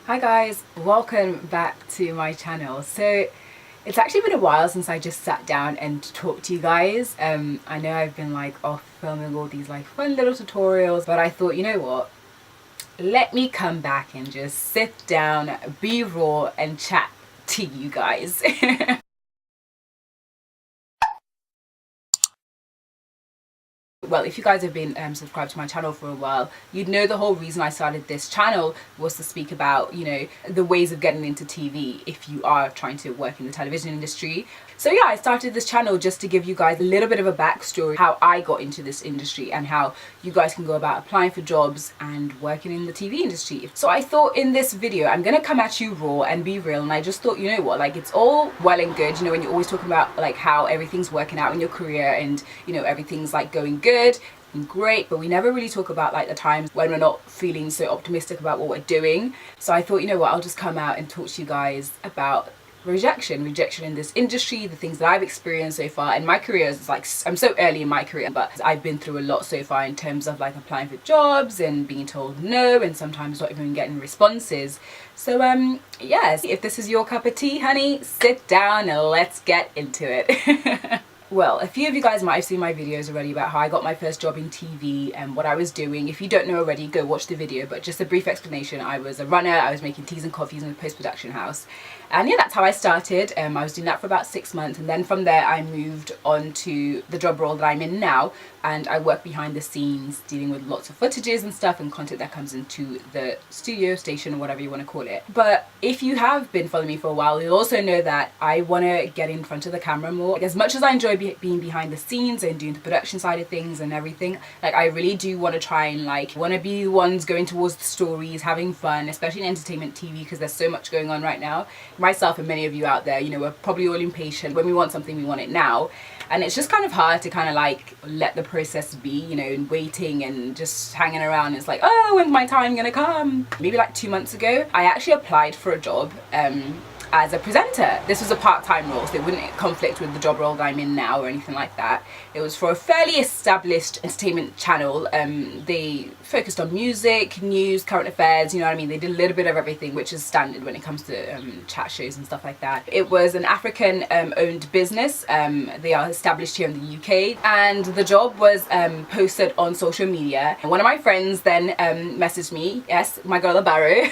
Hi guys, welcome back to my channel. So it's actually been a while since I just sat down and talked to you guys. I know I've been like off filming all these like fun little tutorials, but I thought, you know what, let me come back and just sit down, be raw and chat to you guys. Well, if you guys have been subscribed to my channel for a while, you'd know the whole reason I started this channel was to speak about, you know, the ways of getting into TV if you are trying to work in the television industry. So yeah, I started this channel just to give you guys a little bit of a backstory, how I got into this industry and how you guys can go about applying for jobs and working in the TV industry. So I thought in this video, I'm gonna come at you raw and be real, and I just thought, you know what, like it's all well and good, you know, when you're always talking about like how everything's working out in your career and, you know, everything's like going good and great, but we never really talk about like the times when we're not feeling so optimistic about what we're doing. So I thought, you know what, I'll just come out and talk to you guys about rejection in this industry, the things that I've experienced so far. And my career is like, I'm so early in my career, but I've been through a lot so far in terms of like applying for jobs and being told no and sometimes not even getting responses. So yes, if this is your cup of tea, honey, sit down and let's get into it. Well, a few of you guys might have seen my videos already about how I got my first job in TV and what I was doing. If you don't know already, go watch the video, but just a brief explanation. I was a runner, I was making teas and coffees in a post-production house. And yeah, that's how I started. I was doing that for about 6 months, and then from there I moved on to the job role that I'm in now, and I work behind the scenes dealing with lots of footages and stuff and content that comes into the studio, station, or whatever you want to call it. But if you have been following me for a while, you'll also know that I want to get in front of the camera more. Like, as much as I enjoy being behind the scenes and doing the production side of things and everything, like I really do want to try and like want to be the ones going towards the stories, having fun, especially in entertainment TV, because there's so much going on right now. Myself and many of you out there, you know, we're probably all impatient. When we want something, we want it now, and it's just kind of hard to kind of like let the process be, you know, and waiting and just hanging around. It's like, oh, when's my time gonna come? Maybe like 2 months ago I actually applied for a job as a presenter. This was a part-time role, so it wouldn't conflict with the job role that I'm in now or anything like that. It was for a fairly established entertainment channel. They focused on music, news, current affairs, you know what I mean? They did a little bit of everything, which is standard when it comes to chat shows and stuff like that. It was an African owned business. They are established here in the UK, and the job was posted on social media. And one of my friends then messaged me, yes, my girl Barrow,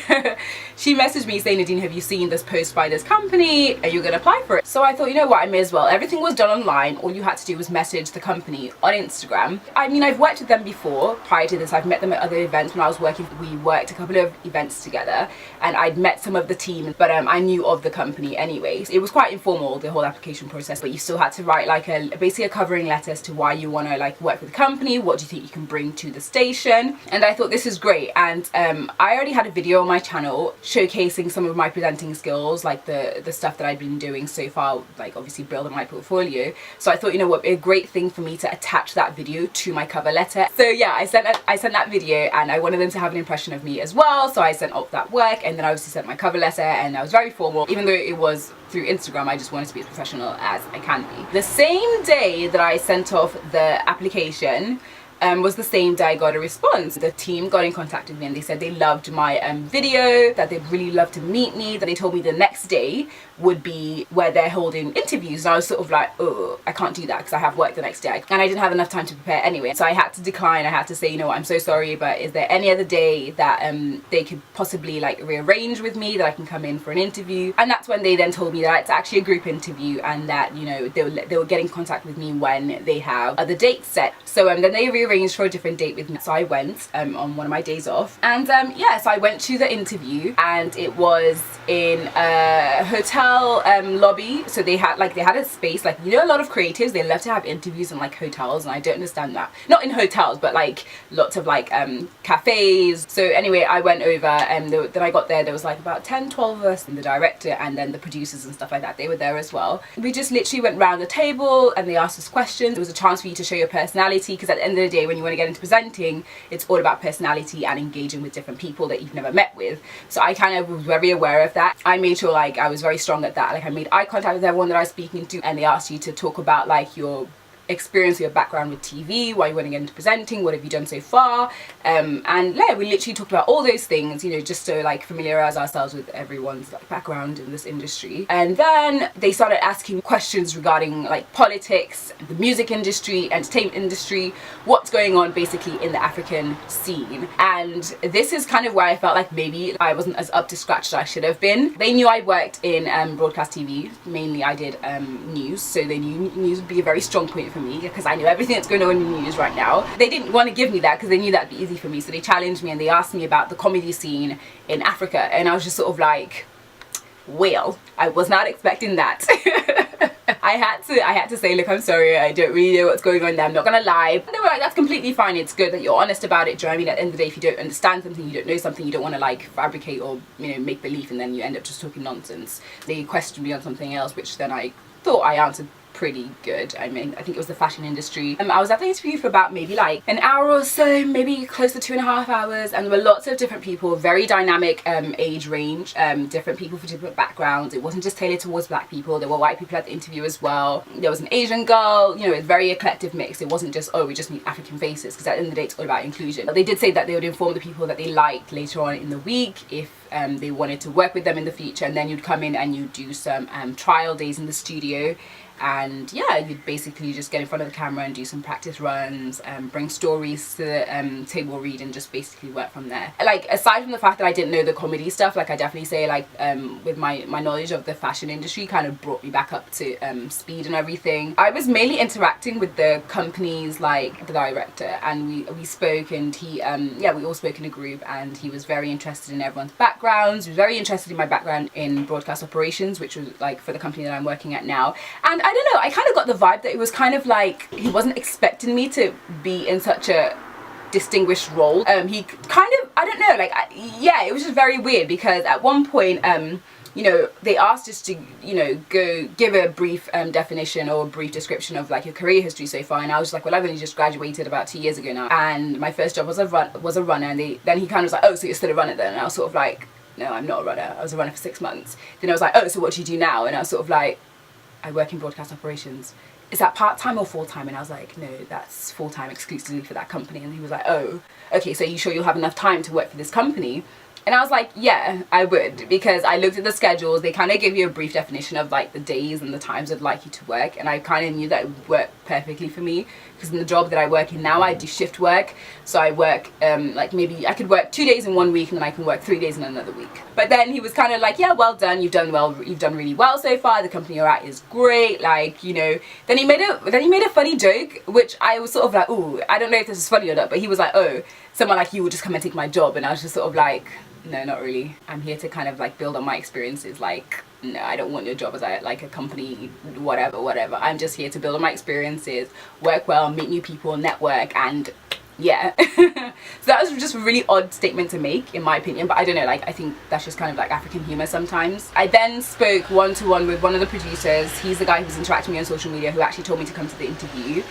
she messaged me saying, Nadine, have you seen this post by this company? Are you gonna apply for it? So I thought, you know what, I may as well. Everything was done online. All you had to do was message the company on Instagram. I mean, I've worked with them before. Prior to this, I've met them at other events. When I was working, we worked a couple of events together, and I'd met some of the team, but I knew of the company anyways. It was quite informal, the whole application process, but you still had to write like basically a covering letter as to why you want to like work with the company, what do you think you can bring to the station. And I thought, this is great. And I already had a video on my channel showcasing some of my presenting skills, like the stuff that I'd been doing so far, like obviously building my portfolio. So I thought, you know what, a great thing for me to attach that video to my cover letter. So yeah, I sent that video, and I wanted them to have an impression of me as well. So I sent off that work, and then I obviously sent my cover letter, and I was very formal. Even though it was through Instagram, I just wanted to be as professional as I can be. The same day that I sent off the application was the same day I got a response. The team got in contact with me, and they said they loved my video, that they'd really love to meet me, that they told me the next day would be where they're holding interviews. And I was sort of like, oh, I can't do that because I have work the next day, and I didn't have enough time to prepare anyway. So I had to decline. I had to say, you know what, I'm so sorry, but is there any other day that they could possibly like rearrange with me, that I can come in for an interview? And that's when they then told me that it's actually a group interview, and that, you know, they will get in contact with me when they have other dates set. So then they rearranged for a different date with me. So I went on one of my days off, and yeah, so I went to the interview, and it was in a hotel lobby. So they had a space, like, you know, a lot of creatives, they love to have interviews in like hotels, and I don't understand that. Not in hotels, but like lots of like cafes. So anyway, I went over, and then I got there, there was like about 10-12 of us, and the director and then the producers and stuff like that, they were there as well. We just literally went round the table, and they asked us questions. It was a chance for you to show your personality, because at the end of the day, when you want to get into presenting, it's all about personality and engaging with different people that you've never met with. So I kind of was very aware of that. I made sure like I was very strong at that. Like I made eye contact with everyone that I was speaking to, and they asked you to talk about like your experience, your background with TV, why you want to get into presenting, what have you done so far, and yeah, we literally talked about all those things, you know, just to like familiarize ourselves with everyone's like background in this industry. And then they started asking questions regarding like politics, the music industry, entertainment industry, what's going on basically in the African scene. And this is kind of where I felt like maybe I wasn't as up to scratch as I should have been. They knew I worked in broadcast TV, mainly I did news, so they knew news would be a very strong point for me because I knew everything that's going on in the news right now. They didn't want to give me that because they knew that'd be easy for me, so they challenged me and they asked me about the comedy scene in Africa, and I was just sort of like, well, I was not expecting that. I had to say, look, I'm sorry, I don't really know what's going on there, I'm not gonna lie. And they were like, that's completely fine, it's good that you're honest about it. Do you know what I mean? At the end of the day, if you don't understand something, you don't know something, you don't want to like fabricate or, you know, make believe, and then you end up just talking nonsense. They questioned me on something else, which then I thought I answered pretty good. I mean, I think it was the fashion industry. I was at the interview for about maybe like an hour or so, maybe close to 2.5 hours, and there were lots of different people, very dynamic age range, different people for different backgrounds. It wasn't just tailored towards black people, there were white people at the interview as well. There was an Asian girl, you know, a very eclectic mix. It wasn't just, oh, we just need African faces, because at the end of the day, it's all about inclusion. But they did say that they would inform the people that they liked later on in the week if they wanted to work with them in the future, and then you'd come in and you'd do some trial days in the studio. And yeah, you'd basically just get in front of the camera and do some practice runs, bring stories to the table read, and just basically work from there. Like, aside from the fact that I didn't know the comedy stuff, like I definitely say like with my knowledge of the fashion industry kind of brought me back up to speed and everything. I was mainly interacting with the companies, like the director, and we spoke, and he yeah, we all spoke in a group, and he was very interested in everyone's backgrounds. He was very interested in my background in broadcast operations, which was like for the company that I'm working at now. And I don't know, I kind of got the vibe that it was kind of like he wasn't expecting me to be in such a distinguished role. He kind of, I don't know, like, yeah, it was just very weird, because at one point, you know, they asked us to, you know, go give a brief definition or a brief description of like your career history so far, and I was just like, well, I've only just graduated about 2 years ago now, and my first job was a runner, and then he kind of was like, oh, so you're still a runner then? And I was sort of like, no, I'm not a runner, I was a runner for 6 months. Then I was like, oh, so what do you do now? And I was sort of like, I work in broadcast operations. Is that part-time or full-time? And I was like, no, that's full-time exclusively for that company. And he was like, oh, okay, so you sure you'll have enough time to work for this company? And I was like, yeah, I would, because I looked at the schedules. They kind of give you a brief definition of like the days and the times I'd like you to work, and I kind of knew that it would work perfectly for me, because in the job that I work in now, I do shift work. So I work like, maybe I could work 2 days in 1 week, and then I can work 3 days in another week. But then he was kind of like, yeah, well done, you've done really well so far, the company you're at is great, like, you know. Then he made a funny joke, which I was sort of like, ooh, I don't know if this is funny or not, but he was like, oh, someone like you would just come and take my job. And I was just sort of like, no, not really. I'm here to kind of like build on my experiences. Like, no, I don't want your job as like a company, whatever. I'm just here to build on my experiences, work well, meet new people, network, and yeah. So that was just a really odd statement to make, in my opinion, but I don't know, like, I think that's just kind of like African humor sometimes. I then spoke one-to-one with one of the producers. He's the guy who's interacting with me on social media, who actually told me to come to the interview.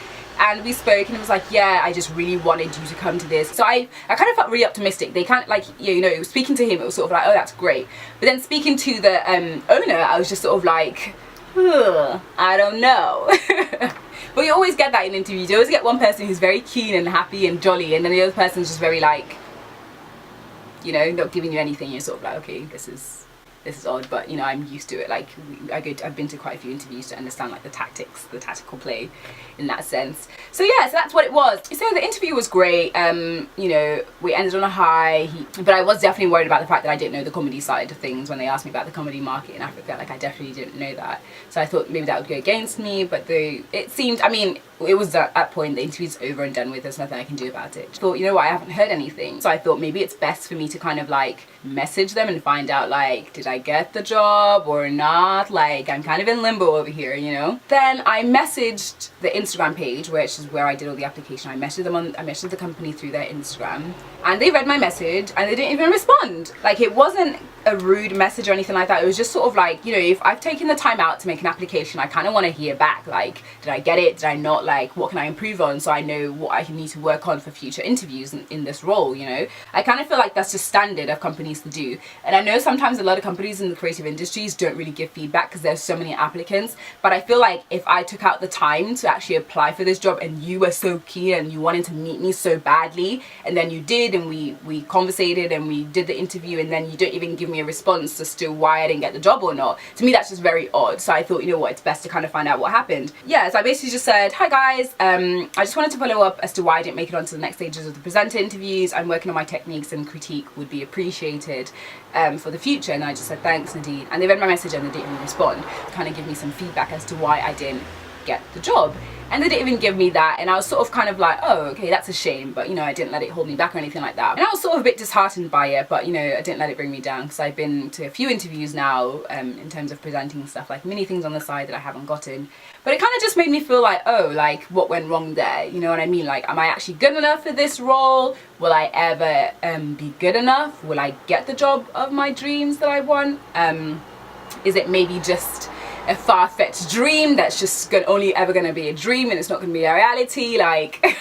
And we spoke, and it was like, yeah, I just really wanted you to come to this. So I kind of felt really optimistic. They kind of like, you know, speaking to him, it was sort of like, oh, that's great. But then speaking to the owner, I was just sort of like, I don't know. But you always get that in interviews. You always get one person who's very keen and happy and jolly, and then the other person's just very like, you know, not giving you anything. You're sort of like, okay, this is odd, but you know, I'm used to it. Like, I've been to quite a few interviews to understand like the tactical play in that sense. So yeah, so that's what it was. So the interview was great. You know, we ended on a high, but I was definitely worried about the fact that I didn't know the comedy side of things when they asked me about the comedy market in Africa. Like, I definitely didn't know that. So I thought maybe that would go against me, but it seemed, I mean, it was at that point, the interview's over and done with, there's nothing I can do about it. I thought, you know what, I haven't heard anything. So I thought maybe it's best for me to kind of like message them and find out, like, did I get the job or not? Like, I'm kind of in limbo over here, you know? Then I messaged the Instagram page, which is where I did all the application. I messaged the company through their Instagram, and they read my message and they didn't even respond. Like, it wasn't a rude message or anything like that. It was just sort of like, you know, if I've taken the time out to make an application, I kind of want to hear back, like, did I get it, did I not, like, what can I improve on, so I know what I need to work on for future interviews in this role, you know? I kind of feel like that's just standard of companies to do, and I know sometimes a lot of companies companies in the creative industries don't really give feedback because there's so many applicants. But I feel like if I took out the time to actually apply for this job and you were so keen and you wanted to meet me so badly, and then you did, and we conversated and we did the interview, and then you don't even give me a response as to why I didn't get the job or not, to me that's just very odd. So I thought, you know what, it's best to kind of find out what happened. Yeah, so I basically just said, hi guys, I just wanted to follow up as to why I didn't make it onto the next stages of the presenter interviews. I'm working on my techniques and critique would be appreciated for the future. And I just said, thanks Nadine. And they read my message and they didn't even respond, kind of give me some feedback as to why I didn't get the job. And they didn't even give me that, and I was sort of kind of like, oh, okay, that's a shame, but you know, I didn't let it hold me back or anything like that. And I was sort of a bit disheartened by it, but you know, I didn't let it bring me down, because I've been to a few interviews now in terms of presenting stuff, like mini things on the side that I haven't gotten. But it kind of just made me feel like, oh, like what went wrong there? You know what I mean? Like, am I actually good enough for this role? Will I ever be good enough? Will I get the job of my dreams that I want? Is it maybe just a far-fetched dream that's just only ever going to be a dream and it's not going to be a reality? Like,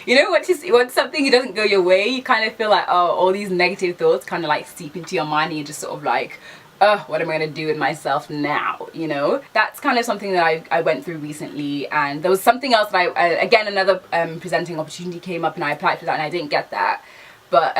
you know, once something doesn't go your way, you kind of feel like, oh, all these negative thoughts kind of like seep into your mind, and you're just sort of like, oh, what am I going to do with myself now? You know, that's kind of something that I went through recently. And there was something else that again, another presenting opportunity came up and I applied for that and I didn't get that. But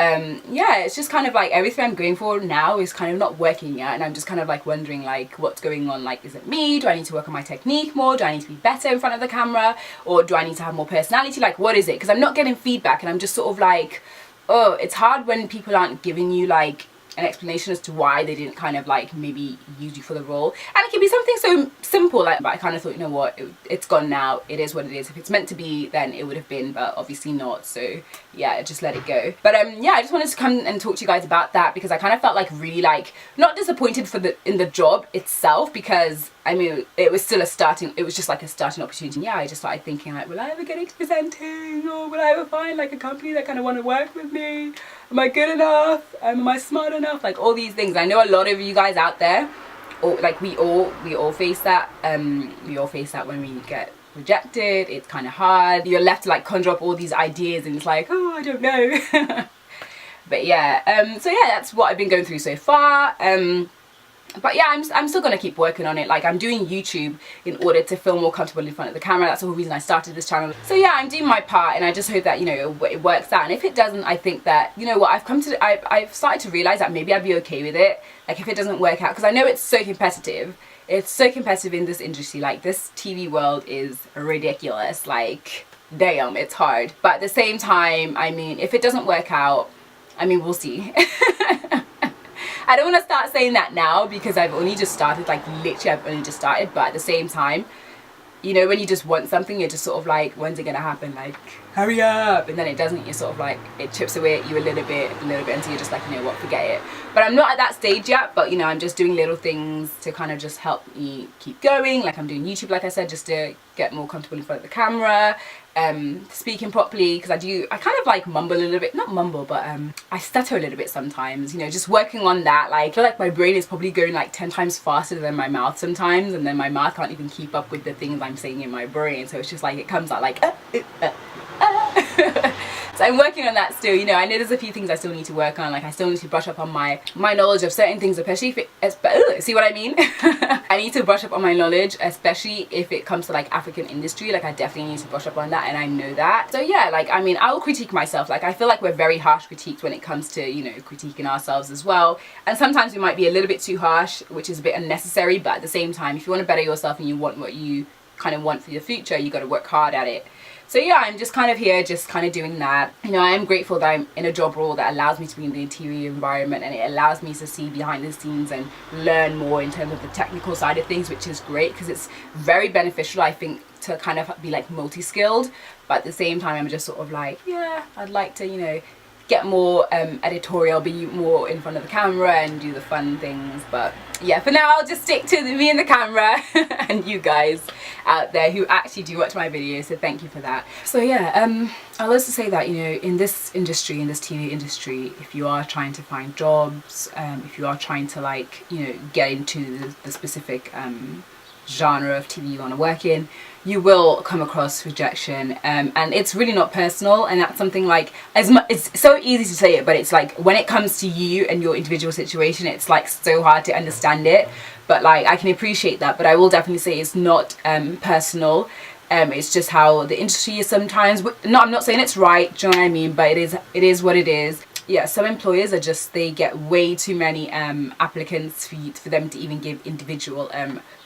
yeah, it's just kind of like everything I'm going for now is kind of not working yet, and I'm just kind of like wondering like what's going on. Like, is it me? Do I need to work on my technique more? Do I need to be better in front of the camera? Or do I need to have more personality? Like, what is it? Because I'm not getting feedback, and I'm just sort of like, oh, it's hard when people aren't giving you like an explanation as to why they didn't kind of like maybe use you for the role. And it can be something so simple, like, but I kind of thought, you know what, it's gone now, it is what it is. If it's meant to be, then it would have been, but obviously not. So yeah, I just let it go. But yeah, I just wanted to come and talk to you guys about that, because I kind of felt like really like not disappointed in the job itself, because I mean, it was still it was just like a starting opportunity. Yeah, I just started thinking like, will I ever get into presenting, or will I ever find like a company that kind of want to work with me? Am I good enough? Am I smart enough? Like all these things. I know a lot of you guys out there, or like we all face that. We all face that when we get rejected. It's kind of hard. You're left to like conjure up all these ideas, and it's like, oh, I don't know. But yeah, so yeah, that's what I've been going through so far. But yeah, I'm still gonna keep working on it. Like, I'm doing YouTube in order to feel more comfortable in front of the camera. That's the whole reason I started this channel. So yeah, I'm doing my part, and I just hope that, you know, it works out. And if it doesn't, I think that, you know what, I've started to realize that maybe I'd be okay with it. Like, if it doesn't work out, because I know it's so competitive. It's so competitive in this industry. Like, this TV world is ridiculous. Like, damn, it's hard. But at the same time, I mean, if it doesn't work out, I mean, we'll see. I don't want to start saying that now, because I've only just started, like literally I've only just started. But at the same time, you know, when you just want something, you're just sort of like, when's it gonna happen? Like, hurry up. And then it doesn't. You're sort of like, it chips away at you a little bit until you're just like, you know what, forget it. But I'm not at that stage yet. But you know, I'm just doing little things to kind of just help me keep going. Like, I'm doing YouTube, like I said, just to get more comfortable in front of the camera, speaking properly, because I kind of like mumble a little bit, not mumble, but I stutter a little bit sometimes, you know, just working on that. Like, I feel like my brain is probably going like 10 times faster than my mouth sometimes, and then my mouth can't even keep up with the things I'm saying in my brain, so it's just like, it comes out like So I'm working on that still. You know, I know there's a few things I still need to work on. Like, I still need to brush up on my knowledge of certain things, especially if it, see what I mean? I need to brush up on my knowledge, especially if it comes to like African industry. Like, I definitely need to brush up on that, and I know that. So yeah, like, I mean, I will critique myself. Like, I feel like we're very harsh critiqued when it comes to, you know, critiquing ourselves as well. And sometimes we might be a little bit too harsh, which is a bit unnecessary. But at the same time, if you want to better yourself and you want what you kind of want for your future, you got to work hard at it. So yeah, I'm just kind of here, just kind of doing that. You know, I am grateful that I'm in a job role that allows me to be in the interior environment, and it allows me to see behind the scenes and learn more in terms of the technical side of things, which is great, because it's very beneficial, I think, to kind of be like multi-skilled. But at the same time, I'm just sort of like, yeah, I'd like to, you know, get more editorial, be more in front of the camera and do the fun things. But yeah, for now I'll just stick to me and the camera and you guys out there who actually do watch my videos, so thank you for that. So yeah, I'll also say that, you know, in this industry, in this TV industry, if you are trying to find jobs, if you are trying to, like, you know, get into the specific genre of TV you want to work in, you will come across rejection, and it's really not personal. And that's something like, it's so easy to say it, but it's like when it comes to you and your individual situation, it's like so hard to understand it. But like, I can appreciate that, but I will definitely say it's not personal. It's just how the industry is sometimes. No, I'm not saying it's right, do you know what I mean, but it is what it is. Yeah, some employers are just, they get way too many applicants for them to even give individual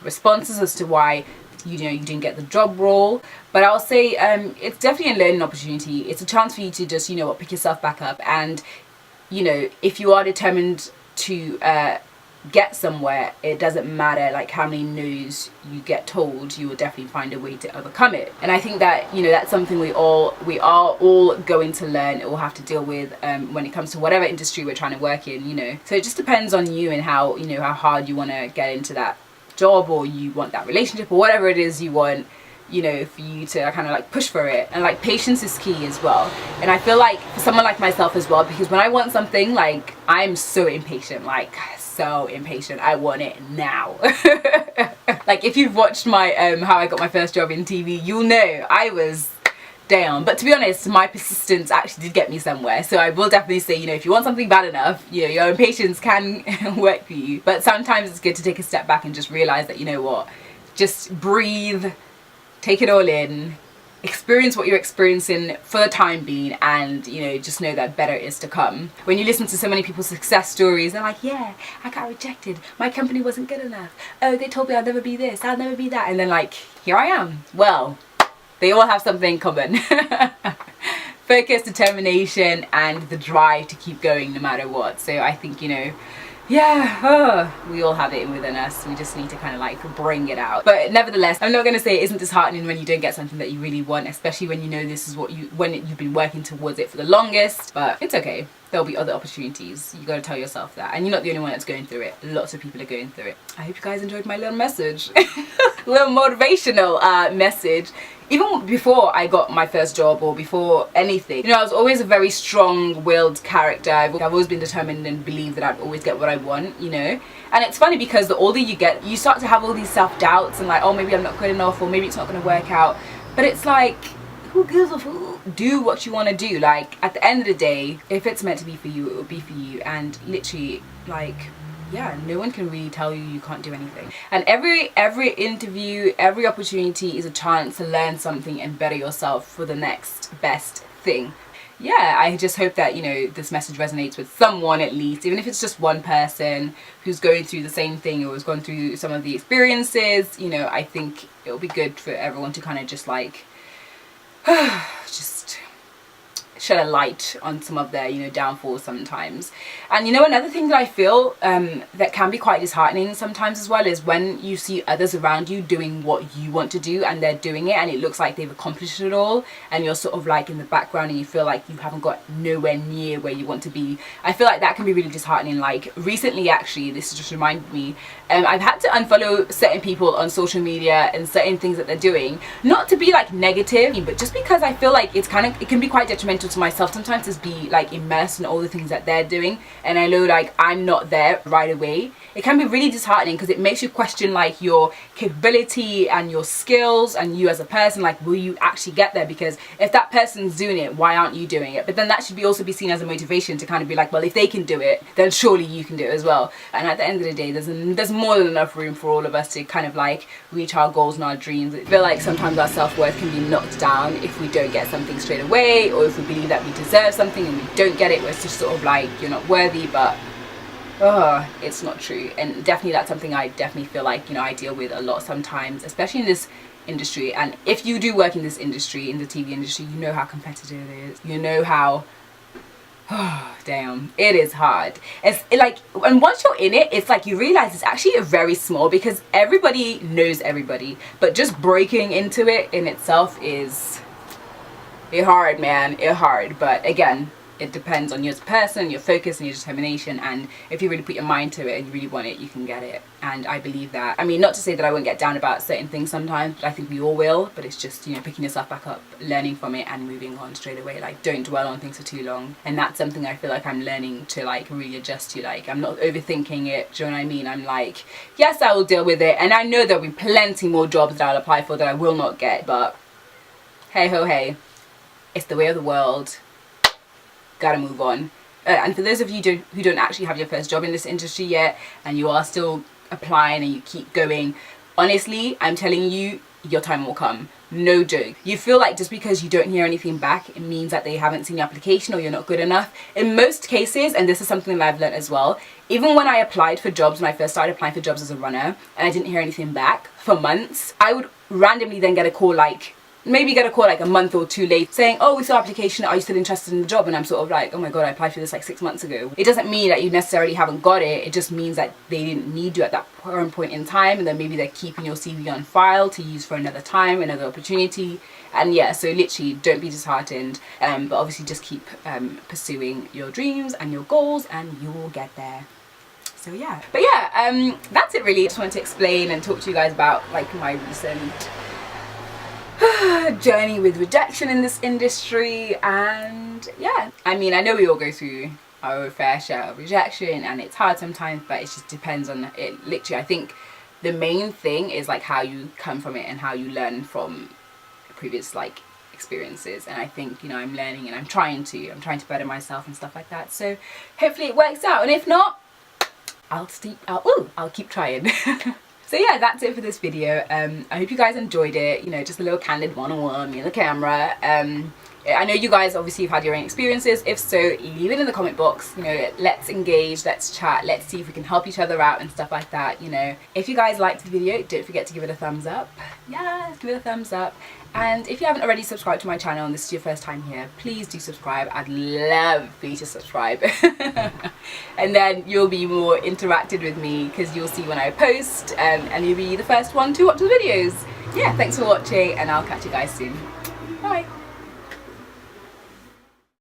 responses as to why you didn't get the job role. But I'll say it's definitely a learning opportunity. It's a chance for you to just, pick yourself back up, and if you are determined to get somewhere, it doesn't matter like how many no's you get told, you will definitely find a way to overcome it. And I think that that's something we are all going to learn or have to deal with when it comes to whatever industry we're trying to work in. So it just depends on you and how how hard you want to get into that job, or you want that relationship, or whatever it is you want, for you to kind of like push for it. And like, patience is key as well. And I feel like for someone like myself as well, because when I want something, like, I'm so impatient, like so impatient. I want it now. Like, if you've watched my how I got my first job in TV, you'll know I was down. But to be honest, my persistence actually did get me somewhere. So I will definitely say, if you want something bad enough, your impatience can work for you. But sometimes it's good to take a step back and just realize that, what, just breathe, take it all in, experience what you're experiencing for the time being, and just know that better is to come. When you listen to so many people's success stories, they're like, yeah, I got rejected, my company wasn't good enough, oh, they told me I'll never be this, I'll never be that, and then like, here I am. Well, they all have something in common. Focus, determination, and the drive to keep going no matter what. So I think, yeah, we all have it within us. We just need to kind of like bring it out. But nevertheless, I'm not going to say it isn't disheartening when you don't get something that you really want, especially when this is what when you've been working towards it for the longest. But it's okay. There'll be other opportunities. You got to tell yourself that. And you're not the only one that's going through it. Lots of people are going through it. I hope you guys enjoyed my little message. Little motivational message. Even before I got my first job, or before anything, I was always a very strong-willed character. I've always been determined and believed that I'd always get what I want, And it's funny because the older you get, you start to have all these self-doubts and like, oh, maybe I'm not good enough, or maybe it's not going to work out. But it's like, who gives a fuck? Do what you want to do. Like, at the end of the day, if it's meant to be for you, it will be for you. And literally, like, yeah, no one can really tell you can't do anything. And every interview, every opportunity is a chance to learn something and better yourself for the next best thing. Yeah, I just hope that, this message resonates with someone at least, even if it's just one person who's going through the same thing or has gone through some of the experiences. I think it'll be good for everyone to kind of just like, just shed a light on some of their downfalls sometimes. And another thing that I feel that can be quite disheartening sometimes as well is when you see others around you doing what you want to do, and they're doing it and it looks like they've accomplished it all, and you're sort of like in the background and you feel like you haven't got nowhere near where you want to be. I feel like that can be really disheartening. Like recently, actually, this just reminded me, I've had to unfollow certain people on social media and certain things that they're doing, not to be like negative, but just because I feel like it can be quite detrimental to myself sometimes to be like immersed in all the things that they're doing, and I know like I'm not there right away. It can be really disheartening because it makes you question like your capability and your skills and you as a person, like will you actually get there? Because if that person's doing it, why aren't you doing it? But then that should also be seen as a motivation to kind of be like, well, if they can do it, then surely you can do it as well. And at the end of the day, there's more than enough room for all of us to kind of like reach our goals and our dreams. I feel like sometimes our self-worth can be knocked down if we don't get something straight away, or if we believe that we deserve something and we don't get it, where it's just sort of like you're not worthy. But it's not true. And definitely that's something I definitely feel like I deal with a lot sometimes, especially in this industry. And if you do work in this industry, in the TV industry, you know how competitive it is, you know how damn, it is hard. It's like, and once you're in it, it's like you realize it's actually a very small, because everybody knows everybody, but just breaking into it in itself is hard, man. It's hard. But again, It depends on you as a person, your focus and your determination, and if you really put your mind to it and you really want it, you can get it. And I believe that. I mean, not to say that I won't get down about certain things sometimes, but I think we all will. But it's just, you know, picking yourself back up, learning from it and moving on straight away. Like, don't dwell on things for too long. And that's something I feel like I'm learning to like really adjust to. Like, I'm not overthinking it, do you know what I mean? I'm like, yes, I will deal with it, and I know there'll be plenty more jobs that I'll apply for that I will not get, but hey ho hey, it's the way of the world. Gotta move on. And for those of you who don't actually have your first job in this industry yet, and you are still applying and you keep going, honestly, I'm telling you, your time will come. No joke. You feel like just because you don't hear anything back, it means that they haven't seen your application or you're not good enough. In most cases, and this is something that I've learned as well, even when I applied for jobs, when I first started applying for jobs as a runner, and I didn't hear anything back for months, I would randomly then get a call like, maybe get a call like a month or two late saying, oh, we saw application, are you still interested in the job? And I'm sort of like, oh my god, I applied for this like 6 months ago. It doesn't mean that you necessarily haven't got it, it just means that they didn't need you at that current point in time, and then maybe they're keeping your CV on file to use for another time, another opportunity. And yeah, so literally don't be disheartened, but obviously just keep pursuing your dreams and your goals and you will get there. So yeah, but yeah, that's it really. Just wanted to explain and talk to you guys about like my recent journey with rejection in this industry. And yeah, I mean, I know we all go through our fair share of rejection and it's hard sometimes, but it just depends on it. Literally, I think the main thing is like how you come from it and how you learn from previous like experiences. And I think, you know, I'm learning and I'm trying to better myself and stuff like that, so hopefully it works out, and if not, I'll keep trying. So yeah, that's it for this video. I hope you guys enjoyed it. You know, just a little candid one-on-one, me and the camera. I know you guys obviously have had your own experiences. If so, leave it in the comment box. You know, let's engage, let's chat, let's see if we can help each other out and stuff like that. You know, if you guys liked the video, don't forget to give it a thumbs up. Yeah, give it a thumbs up. And if you haven't already subscribed to my channel and this is your first time here, please do subscribe. I'd love for you to subscribe. And then you'll be more interacted with me because you'll see when I post, and you'll be the first one to watch the videos. Yeah, thanks for watching and I'll catch you guys soon. Bye.